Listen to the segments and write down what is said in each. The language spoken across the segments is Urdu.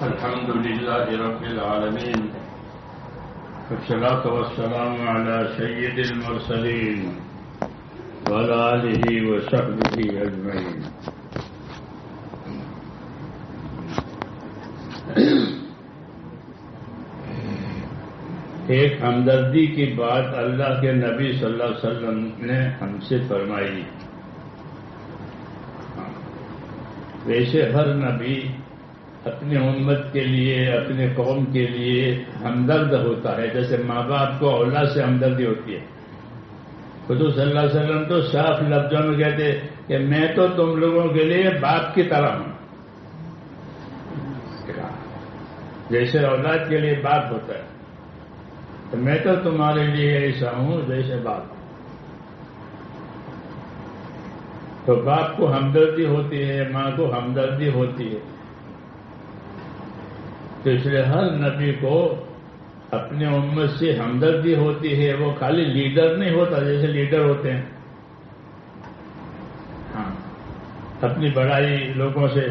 الحمد لله رب العالمين والصلاة والسلام على سيد المرسلين وعلى آله وصحبه أجمعين. ایک ہمدردی کی بات اللہ کے نبی صلی اللہ علیہ وسلم نے ہم سے فرمائی. ویسے ہر نبی اپنے امت کے لیے اپنے قوم کے لیے ہمدرد ہوتا ہے، جیسے ماں باپ کو اولاد سے ہمدردی ہوتی ہے. حضور صلی اللہ علیہ وسلم تو صاف لفظوں میں کہتے کہ میں تو تم لوگوں کے لیے باپ کی طرح ہوں. جیسے اولاد کے لیے باپ ہوتا ہے تو میں تو تمہارے لیے ایسا ہوں جیسے باپ. تو باپ کو ہمدردی ہوتی ہے، ماں کو ہمدردی ہوتی ہے. تو اس لیے ہر نبی کو اپنے امت سے ہمدردی ہوتی ہے. وہ خالی لیڈر نہیں ہوتا جیسے لیڈر ہوتے ہیں، ہاں اپنی بڑائی لوگوں سے،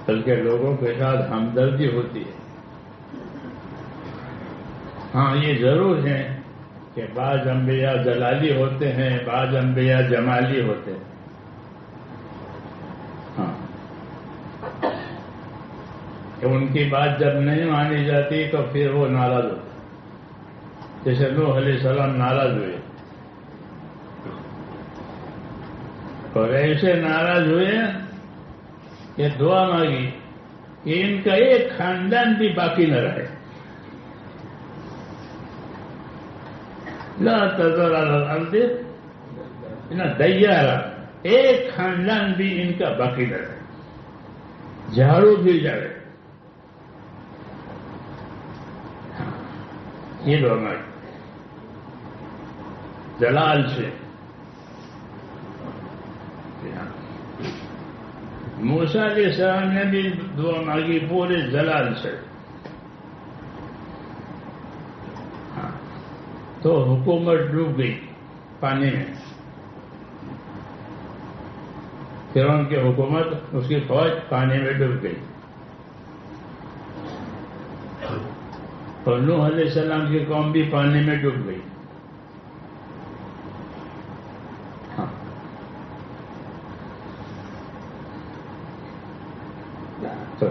بلکہ لوگوں کے ساتھ ہمدردی ہوتی ہے. ہاں یہ ضرور ہے کہ بعض انبیاء جلالی ہوتے ہیں، بعض انبیاء جمالی ہوتے ہیں. ہاں کہ ان کی بات جب نہیں مانی جاتی تو پھر وہ ناراض ہوتے، جیسے نوح علیہ السلام ناراض ہوئے. اور ایسے ناراض ہوئے کہ دعا مانگی کہ ان کا ایک خاندان بھی باقی نہ رہے. لا تذر علی الارض دیارا، ایک خاندان بھی ان کا باقی نہ رہے، جھاڑو گر جائے. یہ دعا مانگی جلال سے. موسیٰ علیہ السلام نے بھی دعا مانگی پورے جلال سے. تو حکومت ڈوب گئی پانی میں. فرعون کی حکومت، اس کی فوج پانی میں ڈوب گئی. اور نوح علیہ السلام کی قوم بھی پانی میں ڈوب گئی. ہاں تو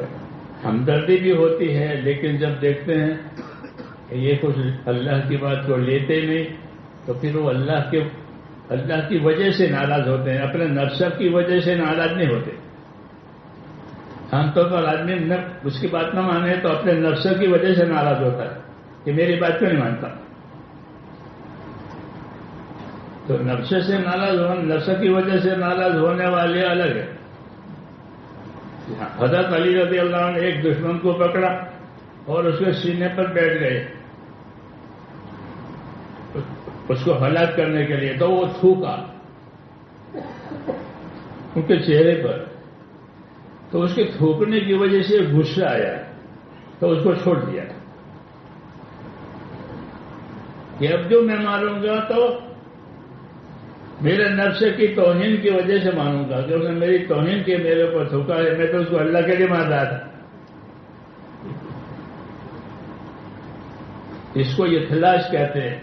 ہمدردی بھی ہوتی ہے، لیکن جب دیکھتے ہیں یہ کچھ اللہ کی بات کو لیتے نہیں تو پھر وہ اللہ کی وجہ سے ناراض ہوتے ہیں، اپنے نفس کی وجہ سے ناراض نہیں ہوتے. عام طور پر آدمی اس کی بات نہ مانے تو اپنے نفس کی وجہ سے ناراض ہوتا ہے کہ میری بات کیوں نہیں مانتا. تو نفس سے ناراض ہونا، نفس کی وجہ سے ناراض ہونے والے الگ ہے. حضرت علی رضی اللہ عنہ نے ایک دشمن کو پکڑا اور اس کے سینے پر بیٹھ گئے اس کو ہلاک کرنے کے لیے. تو وہ تھوکا ان کے چہرے پر، تو اس کے تھوکنے کی وجہ سے غصہ آیا تو اس کو چھوڑ دیا کہ اب جو میں ماروں گا تو میرے نفس کی توہین کی وجہ سے مانوں گا کہ اس نے میری توہین کی، میرے اوپر تھوکا ہے، میں تو اس کو اللہ کے لیے مار رہا تھا. اس کو اخلاص کہتے ہیں.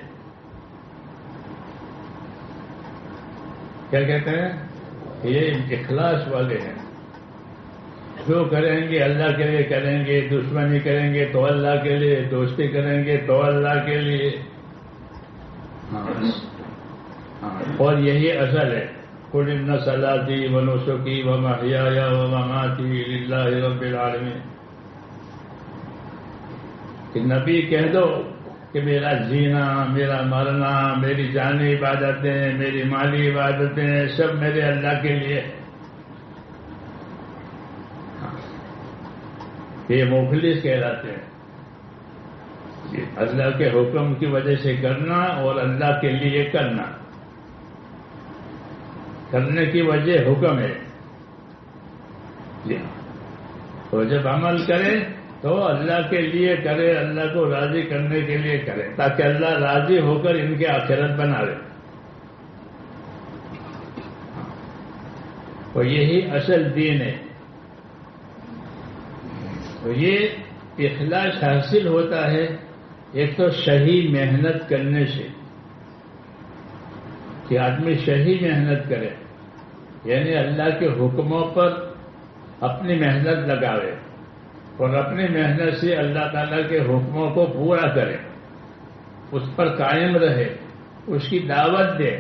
کیا کہتے ہیں؟ یہ اخلاص والے ہیں. جو کریں گے اللہ کے لیے کریں گے، دشمنی کریں گے تو اللہ کے لیے، دوستی کریں گے تو اللہ کے لیے. اور یہی اصل ہے. قل ان صلاتی و نسکی و محیای و مماتی للہ رب العالمین. کہ نبی کہہ دو کہ میرا جینا، میرا مرنا، میری جانی عبادتیں، میری مالی عبادتیں سب میرے اللہ کے لیے. یہ مخلص کہلاتے ہیں. اللہ کے حکم کی وجہ سے کرنا اور اللہ کے لیے کرنا. کرنے کی وجہ حکم ہے، تو جب عمل کرے تو اللہ کے لیے کرے، اللہ کو راضی کرنے کے لیے کرے، تاکہ اللہ راضی ہو کر ان کے آخرت بناوے. اور یہی اصل دین ہے. تو یہ اخلاص حاصل ہوتا ہے ایک تو صحیح محنت کرنے سے، کہ آدمی صحیح محنت کرے، یعنی اللہ کے حکموں پر اپنی محنت لگاوے اور اپنی محنت سے اللہ تعالیٰ کے حکموں کو پورا کرے، اس پر قائم رہے، اس کی دعوت دے،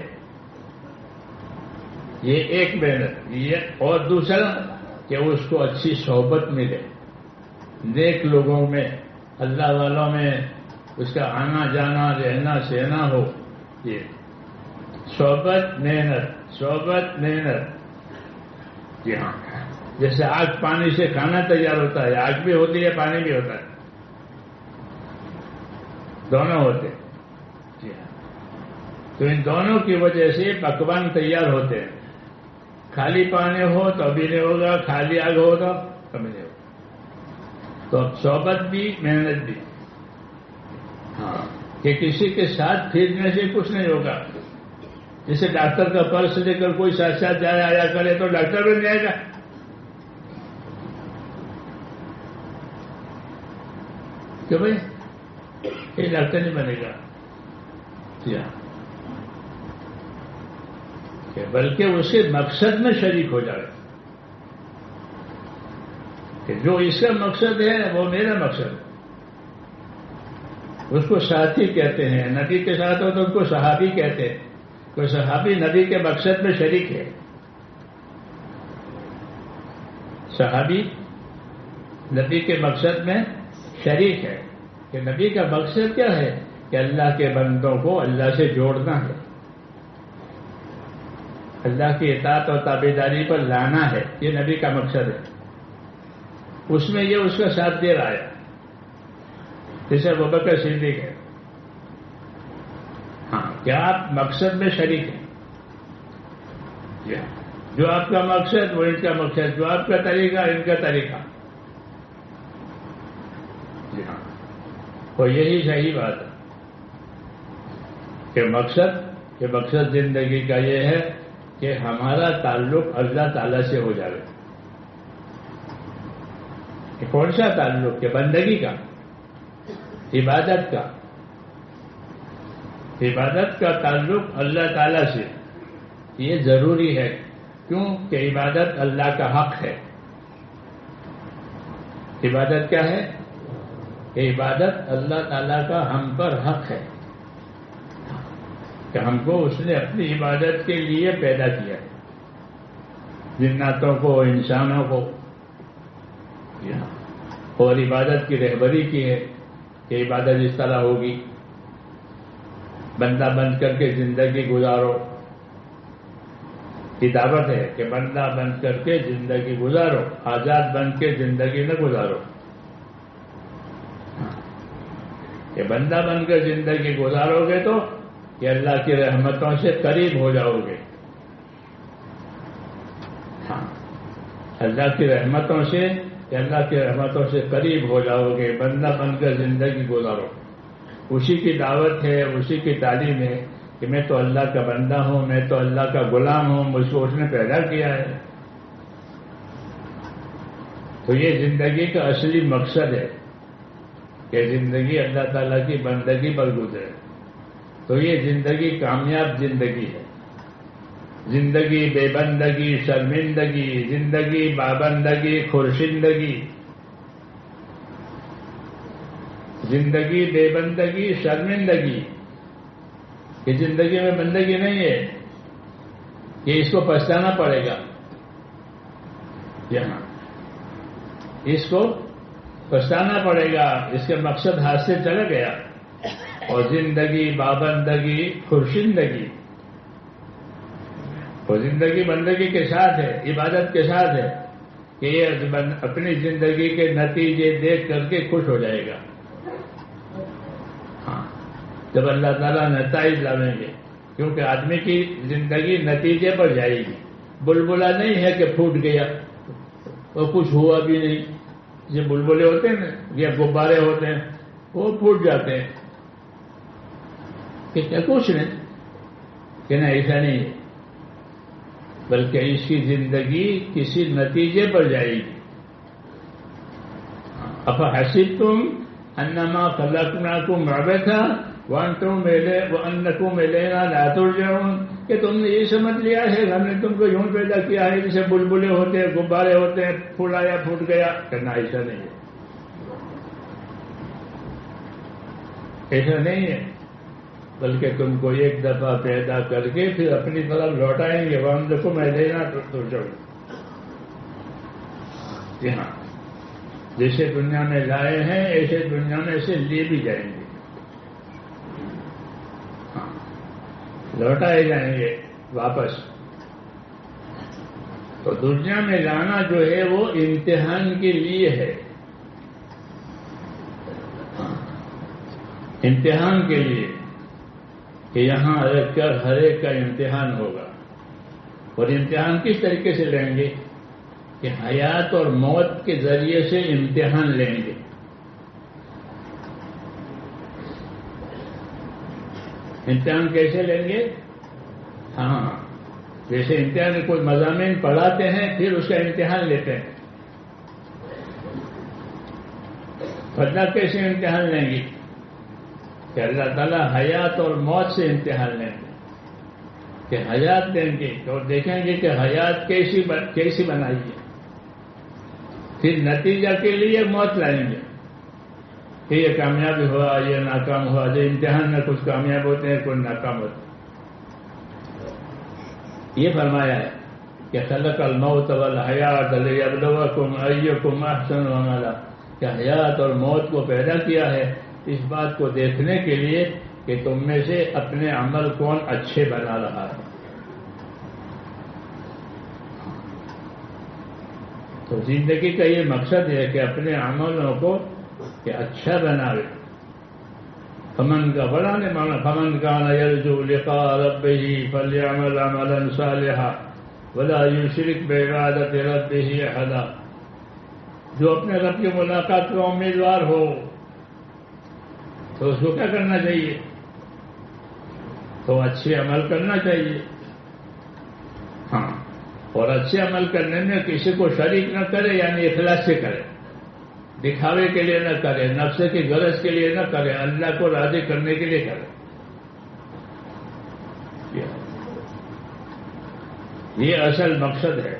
یہ ایک محنت یہ۔ اور دوسرا کہ اس کو اچھی صحبت ملے، نیک لوگوں میں، اللہ والوں میں اس کا آنا جانا رہنا سہنا ہو، یہ صحبت محنت۔ جی ہاں، جیسے آگ پانی سے کھانا تیار ہوتا ہے، آگ بھی ہوتی ہے پانی بھی ہوتا ہے، دونوں ہوتے ہیں۔ جی ہاں، تو ان دونوں کی وجہ سے پکوان تیار ہوتے ہیں۔ خالی پانی ہو تو ابھی نہیں ہوگا، خالی آگ ہو تو کبھی نہیں ہوگا۔ تو صحبت بھی محنت بھی، ہاں، کہ کسی کے ساتھ پھرنے سے کچھ نہیں ہوگا۔ جیسے ڈاکٹر کا پرس لے کر کوئی ساتھ ساتھ جائے آیا کرے تو ڈاکٹر بن جائے گا، کہ بھائی یہ ڈاکٹر نہیں بنے گا، بلکہ اس کے مقصد میں شریک ہو جائے کہ جو اس کا مقصد ہے وہ میرا مقصد ہے۔ اس کو ساتھی کہتے ہیں، نبی کے ساتھ ہو تو ان کو صحابی کہتے ہیں، کوئی صحابی نبی کے مقصد میں شریک ہے۔ صحابی نبی کے مقصد میں شریک ہے، کہ نبی کا مقصد کیا ہے کہ اللہ کے بندوں کو اللہ سے جوڑنا ہے، اللہ کی اطاعت اور تابعداری پر لانا ہے، یہ نبی کا مقصد ہے۔ اس میں یہ اس کا ساتھ دے رہا ہے، جیسے ابوبکر صدیق ہے۔ ہاں، کیا آپ مقصد میں شریک ہیں؟ جو آپ کا مقصد وہ ان کا مقصد، جو آپ کا طریقہ ان کا طریقہ۔ جی ہاں، اور یہی صحیح بات ہے کہ مقصد زندگی کا یہ ہے کہ ہمارا تعلق اللہ تعالی سے ہو جائے۔ کہ کون سا تعلق؟ کہ بندگی کا، عبادت کا تعلق اللہ تعالی سے، یہ ضروری ہے۔ کیوں کہ عبادت اللہ کا حق ہے۔ عبادت کیا ہے؟ کہ عبادت اللہ تعالیٰ کا ہم پر حق ہے، کہ ہم کو اس نے اپنی عبادت کے لیے پیدا کیا، جناتوں کو، انسانوں کو، اور عبادت کی رہبری کی ہے کہ عبادت اس طرح ہوگی، بندہ بن کر کے زندگی گزارو، کی دعوت ہے کہ بندہ بن کر کے زندگی گزارو، آزاد بن کے زندگی نہ گزارو، کہ بندہ بن کر زندگی گزارو گے تو کہ اللہ کی رحمتوں سے قریب ہو جاؤ گے۔ ہاں، اللہ کی رحمتوں سے قریب ہو جاؤ گے، بندہ بن کر زندگی گزارو۔ اسی کی دعوت ہے، اسی کی تعلیم ہے کہ میں تو اللہ کا بندہ ہوں، میں تو اللہ کا غلام ہوں، مجھ کو اس نے پیدا کیا ہے۔ تو یہ زندگی کا اصلی مقصد ہے کہ زندگی اللہ تعالیٰ کی بندگی پر گزرے، تو یہ زندگی کامیاب زندگی ہے۔ زندگی بے بندگی شرمندگی، زندگی پابندگی خورشندگی، زندگی بے بندگی شرمندگی، کہ زندگی میں بندگی نہیں ہے، کہ اس کو پچھتانا پڑے گا، یہاں اس کو پچھتانا پڑے گا، اس کے مقصد ہاتھ سے چلا گیا۔ اور زندگی پابندگی خورشندگی، اور زندگی بندگی کے ساتھ ہے، عبادت کے ساتھ ہے، کہ یہ اپنی زندگی کے نتیجے دیکھ کر کے خوش ہو جائے گا۔ ہاں، جب اللہ تعالیٰ نتائج لاویں گے، کیونکہ آدمی کی زندگی نتیجے پر جائے گی۔ بلبلا نہیں ہے کہ پھوٹ گیا اور کچھ ہوا بھی نہیں، یہ بلبلے ہوتے ہیں نا، یا غبارے ہوتے ہیں، وہ پھوٹ جاتے ہیں، کہ کیا کچھ نہیں، کہ نہیں، ایسا نہیں ہے، بلکہ اس کی زندگی کسی نتیجے پر جائے گی۔ افحسبتم انما خلقناکم عبثا وانکم الینا لا ترجعون، کہ تم نے یہ سمجھ لیا ہے ہم نے تم کو یوں پیدا کیا ہے جیسے بلبلے ہوتے ہیں، غبارے ہوتے ہیں، پھول آیا پھوٹ گیا، کرنا ایسا نہیں ہے، ایسا نہیں ہے، بلکہ تم کو ایک دفعہ پیدا کر کے پھر اپنی طرف لوٹائیں گے، وانکم الینا ترجعون۔ جی ہاں، جیسے دنیا میں لائے ہیں ایسے دنیا میں سے لے بھی جائیں گے، لوٹائے جائیں گے واپس۔ تو دنیا میں لانا جو ہے وہ امتحان کے لیے ہے، امتحان کے لیے، کہ یہاں رہ کر ہر ایک کا امتحان ہوگا۔ اور امتحان کس طریقے سے لیں گے؟ کہ حیات اور موت کے ذریعے سے امتحان لیں گے۔ امتحان کیسے لیں گے؟ ہاں، جیسے امتحان میں کوئی مضامین پڑھاتے ہیں پھر اس کا امتحان لیتے ہیں، اللہ کیسے امتحان لیں گے؟ کہ اللہ تعالیٰ حیات اور موت سے امتحان لیں گے، کہ حیات دیں گے اور دیکھیں گے کہ حیات کیسی بنائی ہے، پھر نتیجہ کے لیے موت لائیں گے کہ یہ کامیابی ہوا، یہ ناکام ہوا۔ جو امتحان میں کچھ کامیاب ہوتے ہیں کچھ ناکام ہوتے ہیں۔ یہ فرمایا ہے کہ خلق الموت والحیات لیبلوکم ایکم احسن عملا، کہ حیات اور موت کو پیدا کیا ہے اس بات کو دیکھنے کے لیے کہ تم میں سے اپنے عمل کون اچھے بنا رہا ہے۔ تو زندگی کا یہ مقصد ہے کہ اپنے عملوں کو کہ اچھا بناوے۔ فمن کا بڑا نے مانا فمن کان یرجو لقاء ربہ فلیعمل عملا صالحا ولا یشرک بعبادۃ ربہ احدا، جو اپنے رب کی ملاقات کا امیدوار ہو تو اس کو کیا کرنا چاہیے؟ تو اچھے عمل کرنا چاہیے۔ ہاں، اور اچھے عمل کرنے میں کسی کو شریک نہ کرے، یعنی اخلاص سے کرے، دکھاوے کے لیے نہ کرے، نفس کی غرض کے لیے نہ کرے، اللہ کو راضی کرنے کے لیے کرے۔ یہ اصل مقصد ہے،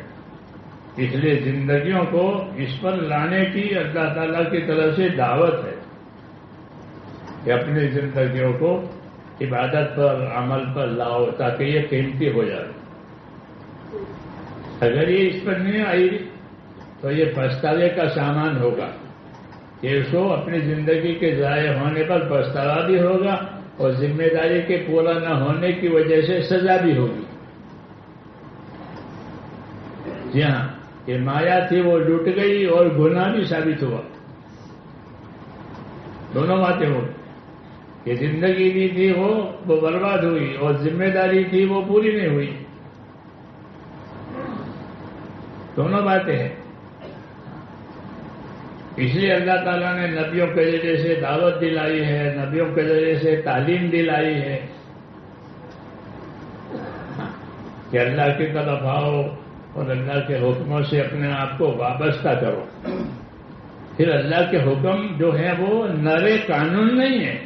اس لیے زندگیوں کو اس پر لانے کی اللہ تعالیٰ کی طرف سے دعوت ہے کہ اپنی زندگیوں کو عبادت پر، عمل پر لاؤ تاکہ یہ قیمتی ہو جائے۔ اگر یہ اس پر نہیں آئی تو یہ پچھتاوے کا سامان ہوگا، کہ اس کو اپنی زندگی کے ضائع ہونے پر پچھتاوا بھی ہوگا اور ذمہ داری کے پورا نہ ہونے کی وجہ سے سزا بھی ہوگی۔ جی ہاں، یہ مایا تھی وہ لٹ گئی اور گناہ بھی ثابت ہوا، دونوں باتیں ہو، کہ زندگی بھی تھی وہ برباد ہوئی اور ذمہ داری تھی وہ پوری نہیں ہوئی، دونوں باتیں ہیں۔ اس لیے اللہ تعالیٰ نے نبیوں کے ذریعے سے دعوت دلائی ہے، نبیوں کے ذریعے سے تعلیم دلائی ہے کہ اللہ کی طرف آؤ اور اللہ کے حکموں سے اپنے آپ کو وابستہ کرو۔ پھر اللہ کے حکم جو ہیں وہ نرے قانون نہیں ہیں،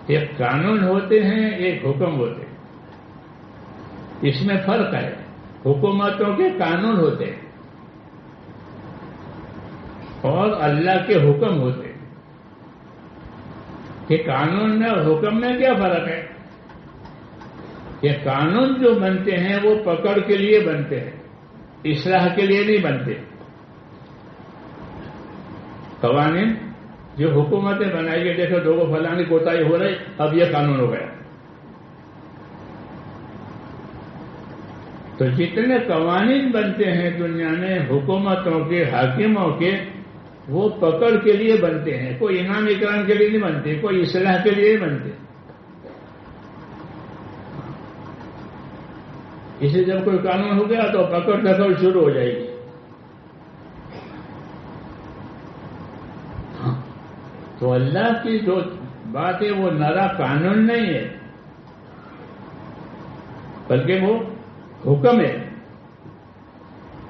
ایک قانون ہوتے ہیں، ایک حکم ہوتے ہیں، اس میں فرق ہے۔ حکومتوں کے قانون ہوتے ہیں اور اللہ کے حکم ہوتے ہیں، کہ قانون میں اور حکم میں کیا فرق ہے؟ کہ قانون جو بنتے ہیں وہ پکڑ کے لیے بنتے ہیں، اصلاح کے لیے نہیں بنتے۔ قوانین جو حکومتیں بنائی گئی، دیکھو دو فلانی کوتاہی ہو رہی، اب یہ قانون ہو گیا۔ تو جتنے قوانین بنتے ہیں دنیا میں حکومتوں کے، حاکموں کے، وہ پکڑ کے لیے بنتے ہیں، کوئی انعام اکرام کے لیے نہیں بنتے، کوئی اصلاح کے لیے نہیں بنتے۔ اسے جب کوئی قانون ہو گیا تو پکڑ دکڑ شروع ہو جائے گی۔ تو اللہ کی جو بات ہے وہ نرا قانون نہیں ہے، بلکہ وہ حکم ہے۔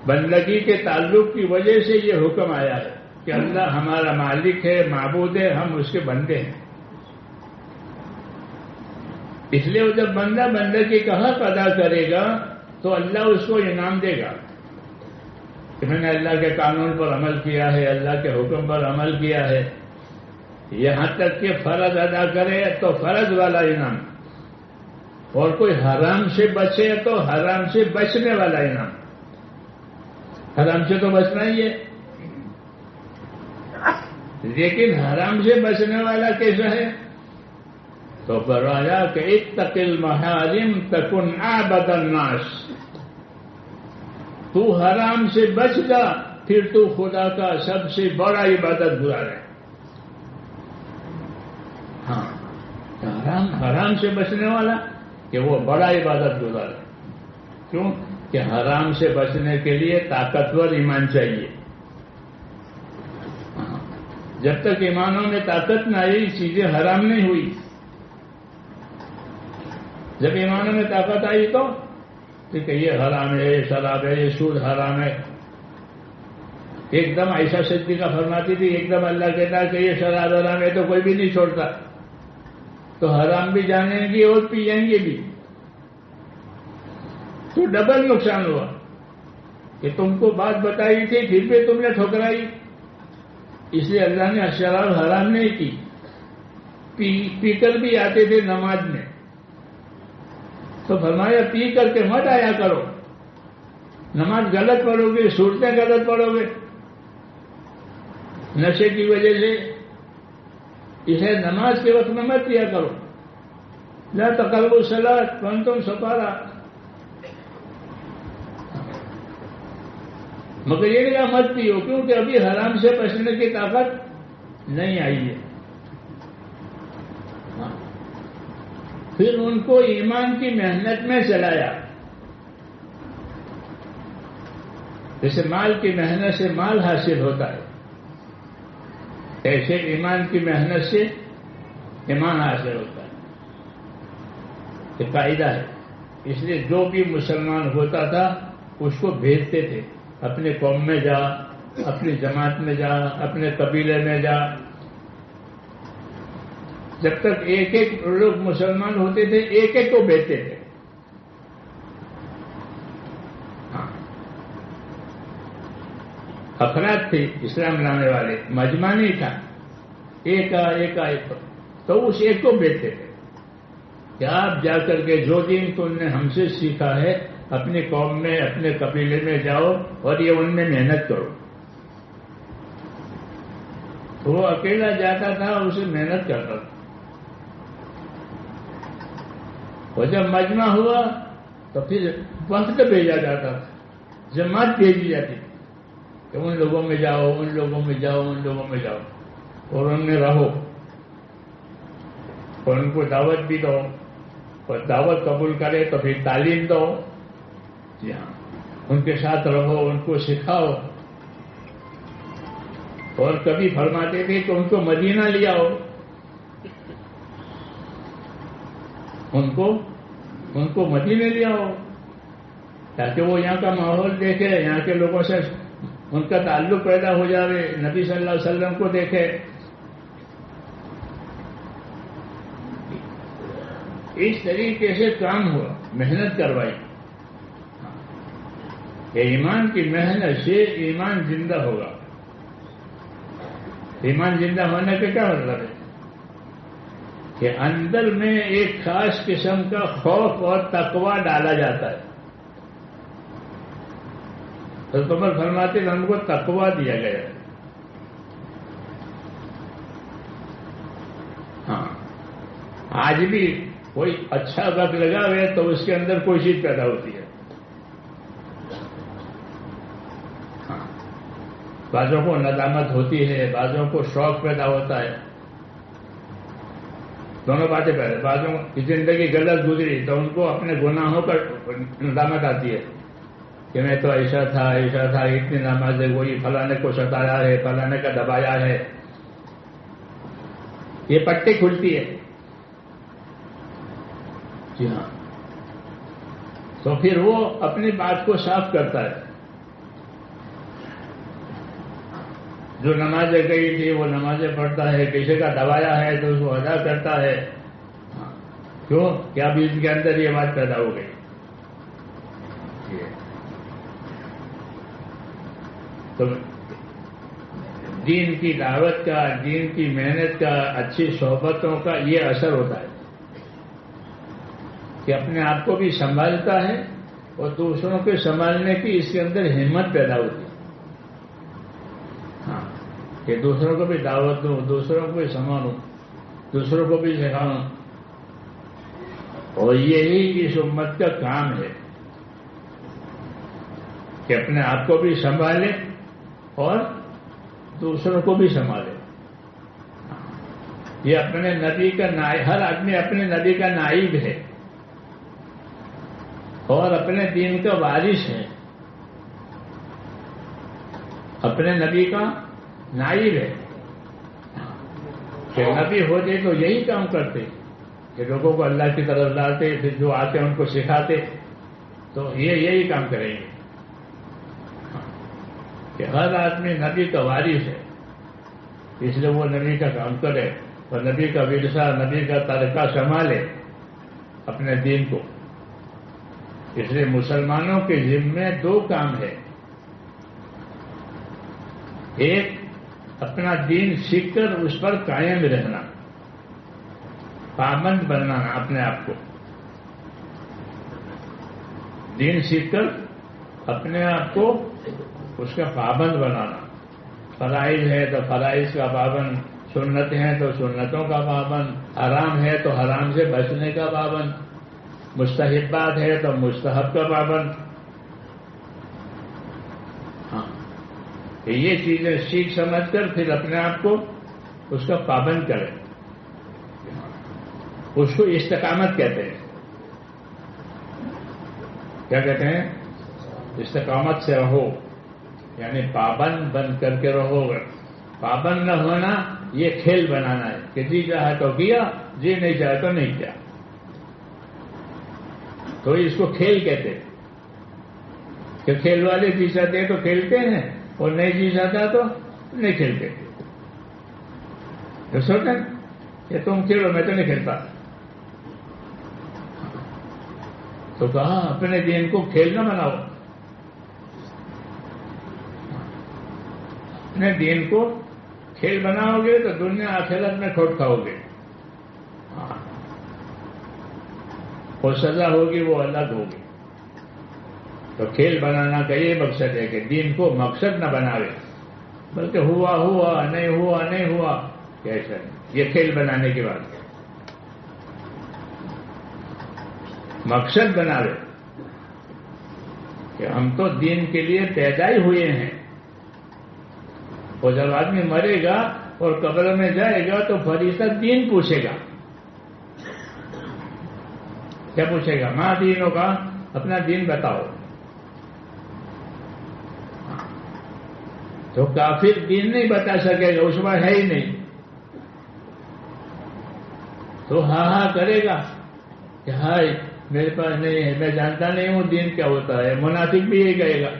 بندگی کے تعلق کی وجہ سے یہ حکم آیا ہے کہ اللہ ہمارا مالک ہے، معبود ہے، ہم اس کے بندے ہیں. اس لیے وہ جب بندہ بندگی کا حق ادا کرے گا تو اللہ اس کو انعام دے گا کہ میں نے اللہ کے قانون پر عمل کیا ہے، اللہ کے حکم پر عمل کیا ہے. یہاں تک کہ فرض ادا کرے تو فرض والا انعام، اور کوئی حرام سے بچے تو حرام سے بچنے والا انعام. حرام سے تو بچنا ہی ہے، لیکن حرام سے بچنے والا کیسا ہے؟ تو فرمایا کہ اتق المحارم تکن اعبد الناس. تو حرام سے بچ گا پھر تو خدا کا سب سے بڑا عبادت گزار ہے. ہاں، حرام سے بچنے والا کہ وہ بڑا عبادت گزار ہے. کیوں کہ حرام سے بچنے کے لیے طاقتور ایمان چاہیے. جب تک ایمانوں میں طاقت نہ آئی چیزیں حرام نہیں ہوئی. جب ایمانوں میں طاقت آئی تو ٹھیک ہے یہ حرام ہے، یہ شراب ہے، یہ سود حرام ہے. ایک دم عائشہ صدیقہ فرماتی تھی ایک دم اللہ کہتا کہ یہ شراب حرام ہے تو کوئی بھی نہیں چھوڑتا. تو حرام بھی جانیں گے اور پیئیں گے بھی تو ڈبل نقصان ہوا کہ تم کو بات بتائی تھی پھر بھی تم نے ٹھکرائی. اس لیے اللہ نے شراب حرام نہیں کی. پی کر بھی آتے تھے نماز میں تو فرمایا پی کر کے مت آیا کرو، نماز غلط پڑھو گے، صورتیں غلط پڑھو گے نشے کی وجہ سے. اسے نماز کے وقت میں مت پیا کرو. لا تقربوا الصلاۃ وانتم سکارى. مگر یہ نہیں کہا مت پیو کیونکہ ابھی حرام سے بچنے کی طاقت نہیں آئی ہے. پھر ان کو ایمان کی محنت میں چلایا. جیسے مال کی محنت سے مال حاصل ہوتا ہے ایسے ایمان کی محنت سے ایمان حاصل ہوتا ہے. یہ قاعدہ ہے. اس لیے جو بھی مسلمان ہوتا تھا اس کو بھیجتے تھے اپنے قوم میں جا، اپنی جماعت میں جا، اپنے قبیلے میں جا. جب تک ایک ایک لوگ مسلمان ہوتے تھے ایک ایک کو بھیجتے تھے. ہاں، افراد تھے اسلام لانے والے، مجمع نہیں تھا. ایک تو اس ایک کو بھیجتے تھے کہ آپ جا کر کے جو دین تم نے ہم سے سیکھا ہے اپنی قوم میں، اپنے قبیلے میں جاؤ اور یہ ان میں محنت کرو. تو وہ اکیلا جاتا تھا، اسے محنت کرتا تھا. اور جب مجمع ہوا تو پھر وقت بھیجا جاتا تھا، جماعت بھیجی جاتی کہ ان لوگوں میں جاؤ، ان لوگوں میں جاؤ، ان لوگوں میں جاؤ اور ان میں رہو اور ان کو دعوت بھی دو اور دعوت قبول کرے تو پھر تعلیم دو. جی ہاں، ان کے ساتھ رہو، ان کو سکھاؤ. اور کبھی فرماتے تھے کہ ان کو مدینہ لے آؤ، ان کو مدینے لے آؤ تاکہ وہ یہاں کا ماحول دیکھے، یہاں کے لوگوں سے ان کا تعلق پیدا ہو جائے، نبی صلی اللہ علیہ وسلم کو دیکھے. اس طریقے سے کام ہوا، محنت کروائی. کہ ایمان کی محنت سے ایمان زندہ ہوگا. ایمان زندہ ہونے کا کیا مطلب ہے؟ کہ اندر میں ایک خاص قسم کا خوف اور تقوی ڈالا جاتا ہے. حضرت عمر فرماتے ہیں ہم کو تقوی دیا گیا ہے. ہاں، آج بھی کوئی اچھا وقت لگا ہوئے تو اس کے اندر کوئی چیز پیدا ہوتی ہے. ہاں، بعضوں کو ندامت ہوتی ہے، بعضوں کو شوق پیدا ہوتا ہے. دونوں باتیں پہلے. بعضوں کی زندگی غلط گزری تو ان کو اپنے گناہوں پر ندامت آتی ہے کہ میں تو ایسا تھا، اتنی نمازیں وہی فلانے کو ستایا ہے، فلانے کا دبایا ہے. یہ پٹی کھلتی ہے. جی ہاں، تو پھر وہ اپنی بات کو صاف کرتا ہے. جو نمازیں گئی تھی وہ نمازیں پڑھتا ہے، کسی کا دبایا ہے تو اس کو ادا کرتا ہے. کیوں؟ کیا بھی ان کے اندر یہ بات پیدا ہو گئی. تو دین کی دعوت کا، دین کی محنت کا، اچھی صحبتوں کا یہ اثر ہوتا ہے کہ اپنے آپ کو بھی سنبھالتا ہے اور دوسروں کو سنبھالنے کی اس کے اندر ہمت پیدا ہوتی ہے. ہاں، کہ دوسروں کو بھی دعوت دوں، دوسروں کو بھی سنبھالوں، دوسروں کو بھی سکھاؤں. اور یہی اس امت کا کام ہے کہ اپنے آپ کو بھی سنبھالے اور دوسروں کو بھی سنبھالے. یہ اپنے نبی کا نائب، ہر آدمی اپنے نبی کا نائب ہے اور اپنے دین کا وارث ہے. اپنے نبی کا نائب ہے کہ نبی ہوتے تو یہی کام کرتے کہ لوگوں کو اللہ کی طرف لاتے، پھر جو آتے ان کو سکھاتے. تو یہ یہی کام کریں گے کہ ہر آدمی نبی کا وارث ہے، اس لیے وہ نبی کا کام کرے اور نبی کا ورثہ، نبی کا طریقہ سنبھالے اپنے دین کو. اس لیے مسلمانوں کے ذمے دو کام ہے. ایک، اپنا دین سیکھ کر اس پر قائم رہنا، پابند بنانا اپنے آپ کو. دین سیکھ کر اپنے آپ کو اس کا پابند بنانا. فرائض ہے تو فرائض کا پابند، سنت ہے تو سنتوں کا پابند، حرام ہے تو حرام سے بچنے کا پابند، مستحبات ہے تو مستحب کا پابند. ہاں، کہ یہ چیزیں سیکھ سمجھ کر پھر اپنے آپ کو اس کا پابند کریں. اس کو استقامت کہتے ہیں. کیا کہتے ہیں؟ استقامت سے رہو، یعنی پابند بن کر کے رہو. پابند نہ ہونا یہ کھیل بنانا ہے کہ جی چاہے تو کیا، جی نہیں چاہے تو نہیں کیا. تو اس کو کھیل کہتے ہیں کہ کھیل والے جی چاہتے ہیں تو کھیلتے ہیں اور نہیں جی چاہتا تو نہیں کھیلتے. تو سوچیں کہ تم کھیلو، میں تو نہیں کھیلتا. تو کہا اپنے دین کو کھیل نہ بناؤ، اپنے دین کو کھیل بناؤ گے تو دنیا آخرت میں کھوٹ کھاؤ گے. اور سزا ہوگی وہ الگ ہوگی. تو کھیل بنانا کا یہ مقصد ہے کہ دین کو مقصد نہ بناوے، بلکہ ہوا ہوا، نہیں ہوا نہیں ہوا، کیسا نہیں. یہ کھیل بنانے کی بات ہے. مقصد بناوے کہ ہم تو دین کے لیے پیدا ہی ہوئے ہیں. اور جب آدمی مرے گا اور قبر میں جائے گا تو فرشتہ دین پوچھے گا. کیا پوچھے گا؟ ماں دینوں کا، اپنا دین بتاؤ. تو کافر دین نہیں بتا سکے گا، اس میں ہے ہی نہیں. تو ہاں کرے گا کہ ہائے میرے پاس نہیں ہے، میں جانتا نہیں ہوں دین کیا ہوتا ہے. منافق بھی یہی کہے گا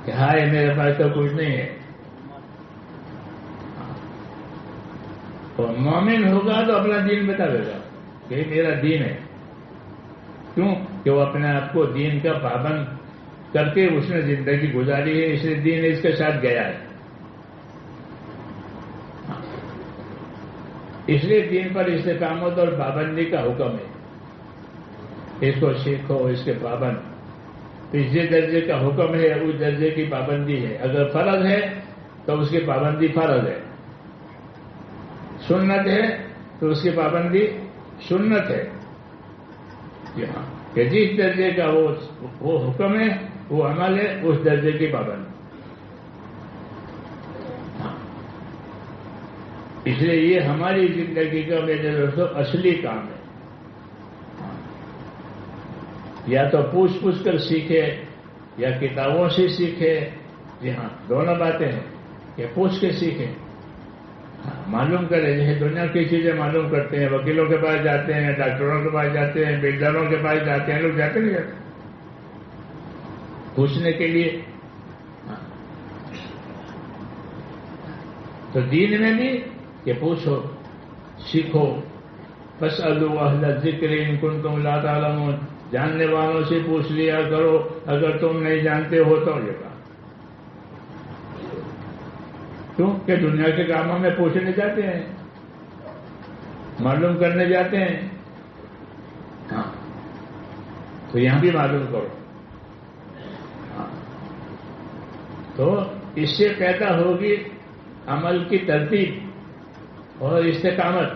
کہ ہائے میرے پاس تو کچھ نہیں ہے. اور مومن ہوگا تو اپنا دین بتا دے گا کہ میرا دین ہے. کیوں؟ کہ وہ اپنے آپ کو دین کا پابند کر کے اس نے زندگی گزاری ہے، اس لیے دین اس کے ساتھ گیا ہے. اس لیے دین پر استقامت اور پابندی کا حکم ہے. اس کو سیکھو، اس کے پابند. اس درجے کا حکم ہے، اس درجے کی پابندی ہے. اگر فرض ہے تو اس کی پابندی فرض ہے. سنت ہے تو اس کی پابندی سنت ہے. ہاں، کہ جس درجے کا وہ حکم ہے، وہ عمل ہے، اس درجے کی پابندی. اس لیے یہ ہماری زندگی کا میرے دوستوں اصلی کام ہے. یا تو پوچھ کر سیکھے یا کتابوں سے سیکھے. جی ہاں، دونوں باتیں ہیں کہ پوچھ کے سیکھیں، معلوم کریں. جیسے دنیا کی چیزیں معلوم کرتے ہیں، وکیلوں کے پاس جاتے ہیں، ڈاکٹروں کے پاس جاتے ہیں، بلڈروں کے پاس جاتے ہیں. لوگ جاتے نہیں جاتے پوچھنے کے لیے. تو دین میں بھی کہ پوچھو، سیکھو، فاسألوا اہل الذکر ان کنتم لا تعلمون، جاننے والوں سے پوچھ لیا کرو اگر تم نہیں جانتے ہو تو۔ یہ کہا کیوں کہ دنیا کے کاموں میں پوچھنے جاتے ہیں، معلوم کرنے جاتے ہیں، ہاں تو یہاں بھی معلوم کرو۔ ہاں تو اس سے پیدا ہوگی عمل کی ترتیب اور استقامت،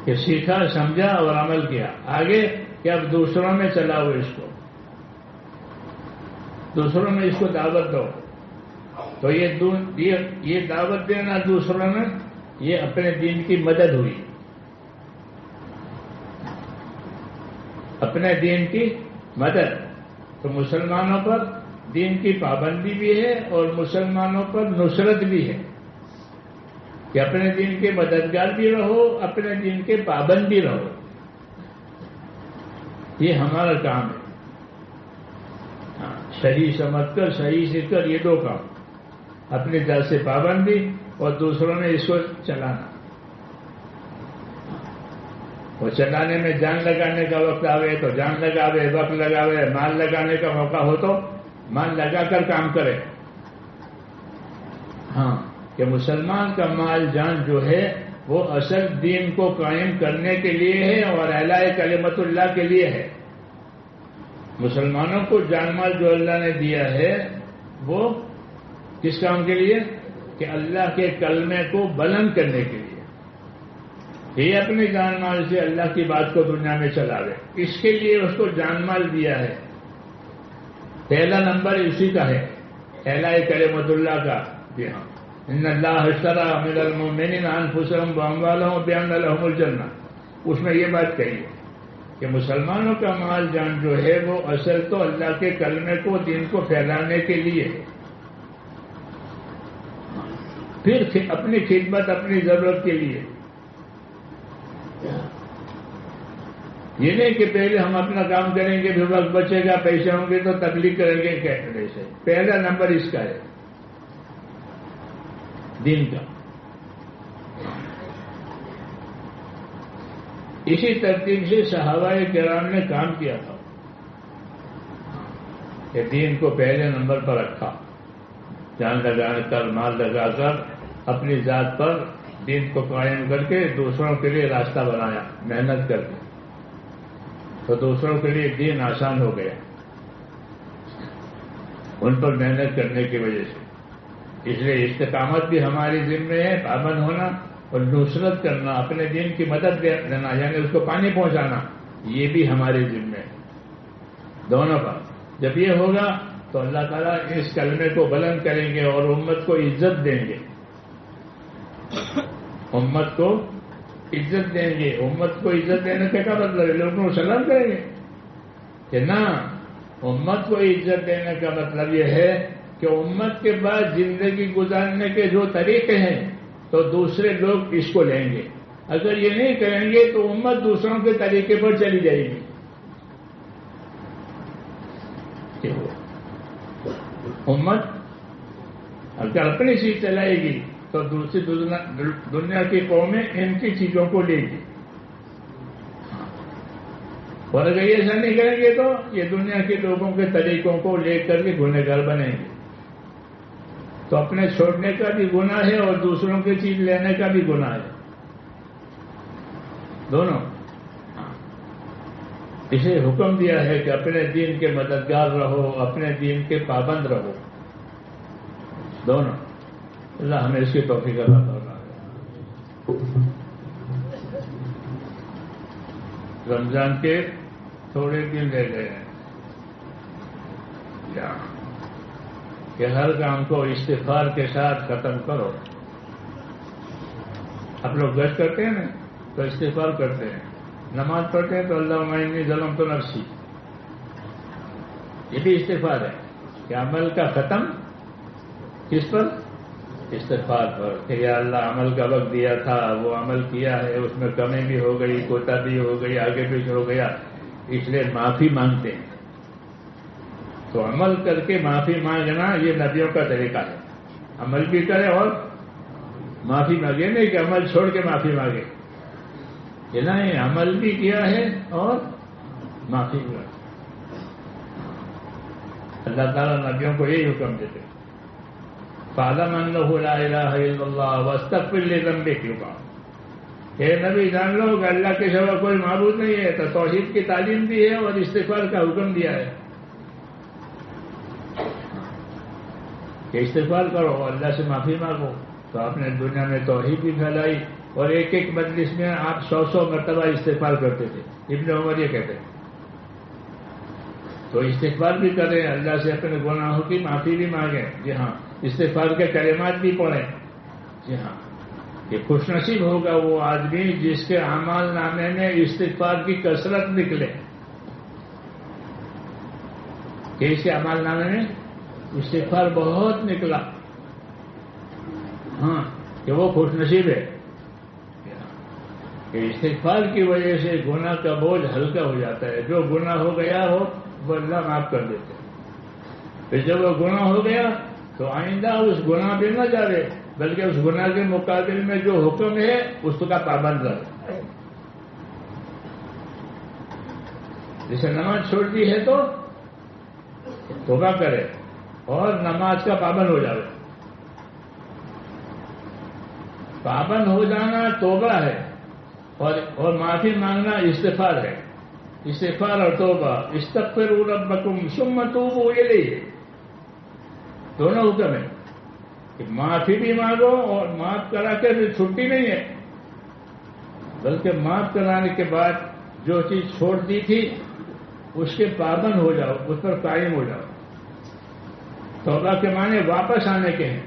کہ سیکھا، سمجھا اور عمل کیا، آگے کہ اب دوسروں میں چلاؤ اس کو، دوسروں میں اس کو دعوت دو۔ تو یہ دعوت دینا دوسروں میں، یہ اپنے دین کی مدد ہوئی، اپنے دین کی مدد۔ تو مسلمانوں پر دین کی پابندی بھی ہے اور مسلمانوں پر نصرت بھی ہے، کہ اپنے دین کے مددگار بھی رہو، اپنے دین کے پابند بھی رہو۔ یہ ہمارا کام ہے، صحیح سمجھ کر، صحیح سیکھ کر، یہ دو کام، اپنی ذات سے پابندی اور دوسروں میں اس کو چلانا۔ وہ چلانے میں جان لگانے کا وقت آوے تو جان لگاوے، وقت لگاوے، مال لگانے کا موقع ہو تو مال لگا کر کام کرے۔ ہاں کہ مسلمان کا مال جان جو ہے وہ اصل دین کو قائم کرنے کے لیے ہے اور اعلاء کلمت اللہ کے لیے ہے۔ مسلمانوں کو جان مال جو اللہ نے دیا ہے وہ کس کام کے لیے؟ کہ اللہ کے کلمے کو بلند کرنے کے لیے۔ یہ اپنے جان مال سے اللہ کی بات کو دنیا میں چلاوے، اس کے لیے اس کو جان مال دیا ہے۔ پہلا نمبر اسی کا ہے، اعلاء کلمت اللہ کا۔ جی ہاں، ان اللہ اشتری من المؤمنین انفسهم واموالهم بان لهم الجنہ، اس میں یہ بات کہی ہے کہ مسلمانوں کا مال جان جو ہے وہ اصل تو اللہ کے کلمے کو، دین کو پھیلانے کے لیے ہے، پھر اپنی خدمت، اپنی ضرورت کے لیے۔ یہ نہیں کہ پہلے ہم اپنا کام کریں گے، پھر وقت بچے گا، پیسے ہوں گے تو تبلیغ کریں گے، کہنے سے پہلا نمبر اس کا ہے، دین کا۔ اسی ترتیب سے صحابہ کرام نے کام کیا تھا کہ دین کو پہلے نمبر پر رکھا، جان لگا کر، مال لگا کر، اپنی ذات پر دین کو قائم کر کے دوسروں کے لیے راستہ بنایا، محنت کر کے، تو دوسروں کے لیے دین آسان ہو گیا ان پر محنت کرنے کی وجہ سے۔ اس لیے استقامت بھی ہماری ذمہ ہے، پابند ہونا، اور نصرت کرنا، اپنے دین کی مدد دینا، یعنی اس کو پانی پہنچانا، یہ بھی ہمارے ذمہ ہے، دونوں پر۔ جب یہ ہوگا تو اللہ تعالیٰ اس کلمے کو بلند کریں گے اور امت کو عزت دیں گے، امت کو عزت دیں گے۔ امت کو عزت دینے کا کیا مطلب ہے؟ لوگوں کو سلام کریں گے کہ نہ، امت کو عزت دینے کا مطلب یہ ہے کہ امت کے بعد زندگی گزارنے کے جو طریقے ہیں تو دوسرے لوگ اس کو لیں گے۔ اگر یہ نہیں کریں گے تو امت دوسروں کے طریقے پر چلی جائے گی۔ امت اگر اپنی چیز چلائے گی تو دوسری دنیا کی قومیں ان کی چیزوں کو لے گی، اور اگر یہ ایسا نہیں کریں گے تو یہ دنیا کے لوگوں کے طریقوں کو لے کر کے گنہگار بنیں گے۔ تو اپنے چھوڑنے کا بھی گناہ ہے اور دوسروں کی چیز لینے کا بھی گناہ ہے، دونوں۔ اسے حکم دیا ہے کہ اپنے دین کے مددگار رہو، اپنے دین کے پابند رہو، دونوں۔ اللہ ہمیں اس کی توفیق عطا فرمائے۔ رمضان کے تھوڑے دن رہ گئے ہیں، کہ ہر کام کو استغفار کے ساتھ ختم کرو۔ آپ لوگ گشت کرتے ہیں نا تو استغفار کرتے ہیں، نماز پڑھتے ہیں تو اللہم انی ظلمت نفسی، یہ بھی استغفار ہے کہ عمل کا ختم کس پر؟ استغفار پر، کہ یا اللہ عمل کا وقت دیا تھا، وہ عمل کیا ہے، اس میں کمی بھی ہو گئی، کوتاہی ہو گئی، آگے پیچھے ہو گیا، اس لیے معافی مانگتے ہیں۔ تو عمل کر کے معافی مانگنا یہ نبیوں کا طریقہ ہے عمل بھی کرے اور معافی مانگے، نہیں کہ عمل چھوڑ کے معافی مانگے، کہ نہیں عمل بھی کیا ہے اور معافی بھی مانگے۔ اللہ تعالیٰ نبیوں کو یہی حکم دیتے، فَاعْلَمْ أَنَّهُ لَا إِلَٰهَ إِلَّا اللَّهُ وَاسْتَغْفِرْ لِذَنبِكَ۔ اے نبی جان لو کہ اللہ کے سوا کوئی معبود نہیں ہے، تو توحید کی تعلیم دی ہے اور استغفار کا حکم دیا ہے کہ استغفار کرو، اللہ سے معافی مانگو۔ تو آپ نے دنیا میں توحید بھی پھیلائی، اور ایک ایک مجلس میں آپ 100 مرتبہ استغفار کرتے تھے۔ ابن عمر یہ کہتے ہیں، تو استغفار بھی کریں، اللہ سے اپنے گناہوں کی معافی بھی مانگیں، جی ہاں، استغفار کے کلمات بھی پڑھیں، جی ہاں۔ یہ خوش نصیب ہوگا وہ آدمی جس کے اعمال نامے میں استغفار کی کثرت نکلے، کہ اس کے اعمال نامے میں استغفار بہت نکلا، ہاں، کہ وہ خوش نصیب ہے کہ استغفار کی وجہ سے گناہ کا بوجھ ہلکا ہو جاتا ہے۔ جو گناہ ہو گیا ہو وہ اللہ معاف کر دیتے ہیں، پھر جب وہ گناہ ہو گیا تو آئندہ اس گناہ پہ نہ جاوے، بلکہ اس گناہ کے مقابل میں جو حکم ہے اس کا پابند رہے۔ جسے نماز چھوڑ دی ہے تو توبہ کرے اور نماز کا پابند ہو جائے۔ پابند ہو جانا توبہ ہے، اور معافی مانگنا استغفار ہے۔ استغفار اور توبہ، استغفروا ربکم ثم توبوا الیہ، دونوں حکم ہے کہ معافی بھی مانگو، اور معاف کرا کے بھی چھٹی نہیں ہے، بلکہ معاف کرانے کے بعد جو چیز چھوڑ دی تھی اس کے پابند ہو جاؤ، اس پر قائم ہو جاؤ۔ توبہ کے معنی واپس آنے کے ہیں،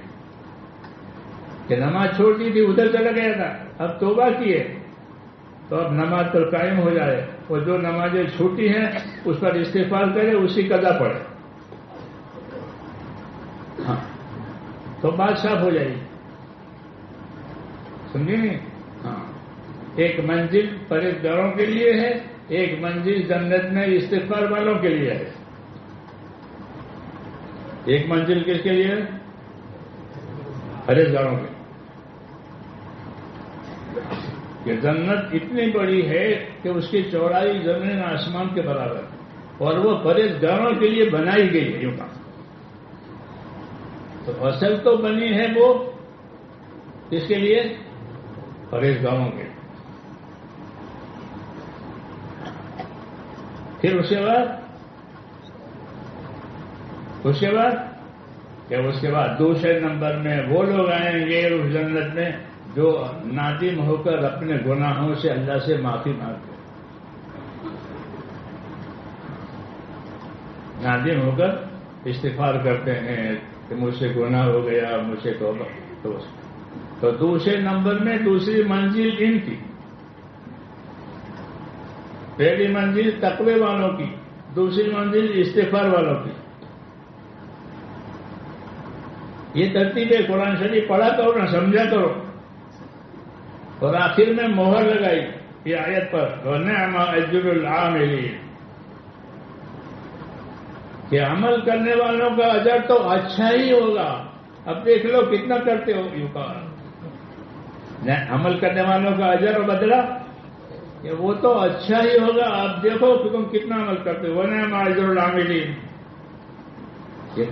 کہ نماز چھوڑ دی تھی، ادھر چلا گیا تھا، اب توبہ کی ہے تو اب نماز پر قائم ہو جائے، اور جو نمازیں چھوٹی ہیں اس پر استغفار کرے، اسی قضا پڑھے، ہاں، تو بات صاف ہو جائے گی، سمجھے نہیں؟ ہاں، ایک منزل پرہیزگاروں کے لیے ہے، ایک منزل جنت میں استغفار والوں کے لیے ہے۔ ایک منزل کس کے لیے ہے؟ پرہیزگاروں کے، کہ جنت اتنی بڑی ہے کہ اس کی چوڑائی زمین آسمان کے برابر ہے، اور وہ پرہیزگاروں کے لیے بنائی گئی ہے، یوں کہا۔ تو اصل تو بنی ہے وہ کس کے لیے؟ پرہیزگاروں کے۔ پھر اس کے بعد دوسرے نمبر میں وہ لوگ آئیں گے اس جنت میں جو نادم ہو کر اپنے گناہوں سے اللہ سے معافی مانگتے ہیں، نادم ہو کر استغفار کرتے ہیں کہ مجھ سے گناہ ہو گیا، مجھ سے توبہ۔ تو دوسرے نمبر میں دوسری منزل ان کی، پہلی منزل تقوی والوں کی، دوسری منزل استغفار والوں کی۔ یہ ترتیب ہے، قرآن شریف پڑھا کرو نہ، سمجھا کرو، اور آخر میں مہر لگائی یہ آیت پر، وَنِعْمَ أَجْرُ الْعَامِلِينَ، کہ عمل کرنے والوں کا اجر تو اچھا ہی ہوگا۔ اب دیکھ لو کتنا کرتے ہو، یوں کہا، عمل کرنے والوں کا اجر اور بدلہ کہ وہ تو اچھا ہی ہوگا، آپ دیکھو کہ تم کتنا عمل کرتے ہو۔ وَنِعْمَ أَجْرُ الْعَامِلِينَ، یہ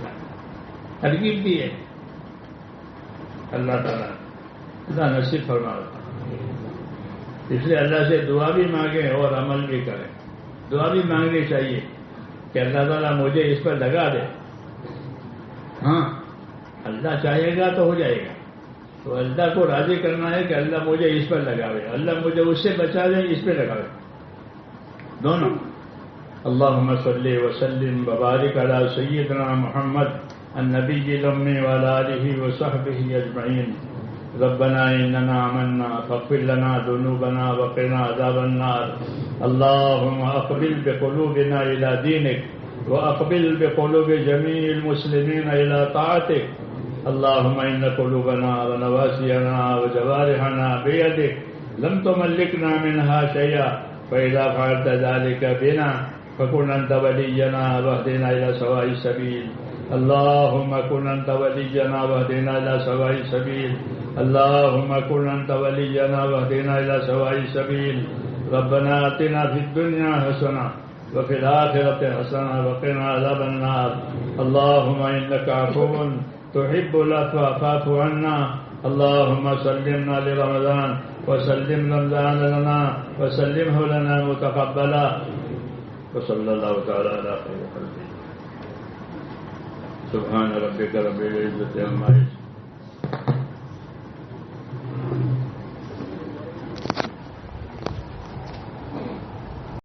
ترغیب دی ہے اللہ تعالیٰ، اللہ نصیب فرما۔ اس لیے اللہ سے دعا بھی مانگیں اور عمل بھی کریں۔ دعا بھی مانگنی چاہیے کہ اللہ تعالیٰ مجھے اس پر لگا دے، ہاں، اللہ چاہے گا تو ہو جائے گا، تو اللہ کو راضی کرنا ہے کہ اللہ مجھے اس پر لگاوے، اللہ مجھے اس سے بچا دے، اس پہ لگاوے، دونوں۔ اللہم صلی وسلم وبارک علی سیدنا محمد النبی الامی وعلی آلہ وصحبہ اجمعین۔ ربنا اننا آمنا فاغفر لنا ذنوبنا وقنا عذاب النار۔ اللهم اقبل بقلوبنا الى دينك واقبل بقلوب جميع المسلمين الى طاعتك۔ اللهم ان قلوبنا ونواسينا وجوارحنا بيدك لم تملكنا منها شيئا، فاذا فعلت ذلك بنا فكن انت ولينا واهدنا الى سواء السبيل۔ اللهم كن أنت ولينا واهدنا إلى سواء السبيل. اللهم كن أنت ولينا واهدنا إلى سواء السبيل. ربنا آتنا في الدنيا حسنة وفي الآخرة حسنة وقنا عذاب النار. اللهم إنك عفو تحب العفو فاعف عنا. اللهم سلمنا لرمضان وسلم رمضان لنا وسلمه لنا متقبلا. وصلى الله تعالى على خير خلقه. سبحان ربك رب العزة عما يصفون.